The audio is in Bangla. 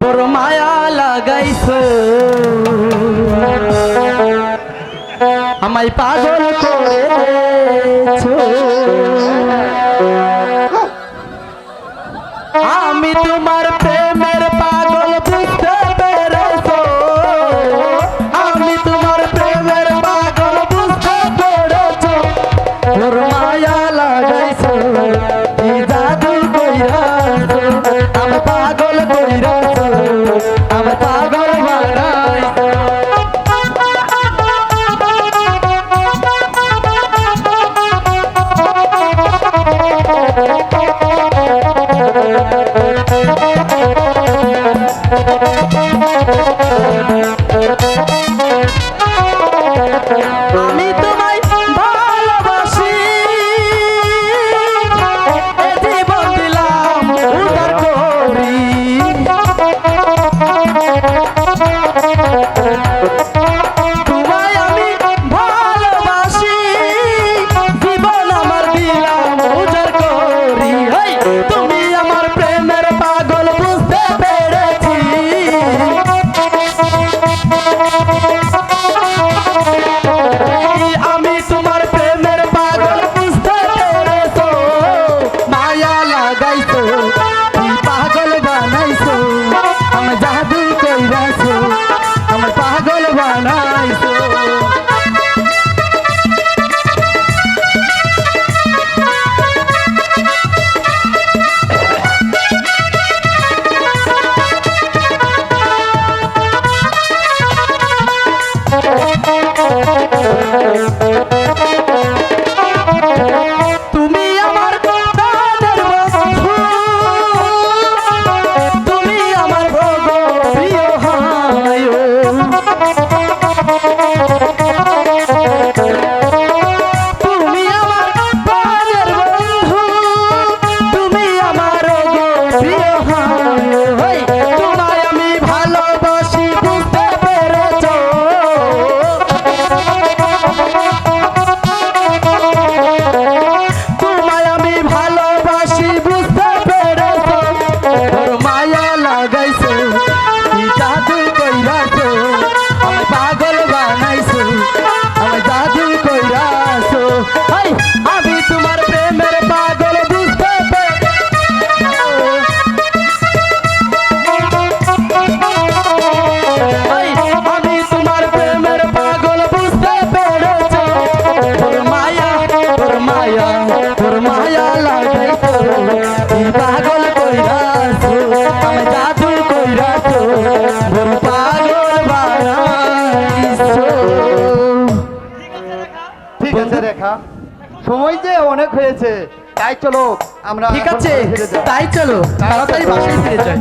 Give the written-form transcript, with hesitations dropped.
বড় মায়া লাগাইছো আমায় পাগল করেছো আমি তোমার প্রেমের পাগল বুঝতে পেরেছো আমি তোমার প্রেমের পাগল বুঝতে পেরেছো ওর মায়া লাগাইছো কি জাদু কইরাছো আমি পাগল কইরাছো আমি পাগল বানাইছো আমি তোমায় ভালোবাসি এ জীবন দিলাম উদার করি তোমায় আমি ভালোবাসি জীবন আমার দিলাম উদার করি তুমি আমার প্রেমের পাগল বুঝতে পেরেছি আমি তোমার প্রেমের পাগল বুঝতে পেরেছো মায়া লাগাইছো তুমি পাগল বানাইছো আমি জাদু কইরাছো আমি পাগল বানাইছো তুমি আমার প্রাণের বন্ধু তুমি আমার প্রিয় হয় তুমি আমার প্রাণের বন্ধু তুমি আমার প্রিয় হয় তোমায় আমি ভালোবাসি বুঝতে পেরেছো তোমায় আমি ভালোবাসি বুঝতে পেরেছো ওর মায়া লাগাইছো কি জাদু কইরাছো আমি পাগল বানাইছো আমি জাদু কইরাছো আমি তোমার প্রেমের পাগল বুঝতে পেরেছো আমি তোমার প্রেমের পাগল বুঝতে পেরেছো ওর মায়া লাগাইছো কি পাগল কইরাছো আমি জাদু কইরাছো ওর পাগল বানাইছো ঠিক আছে রেখা, সময় যে অনেক হয়েছে, তাই চলো আমরা ঠিক আছে তাই চলো তাড়াতাড়ি বাসায় ফিরে যাই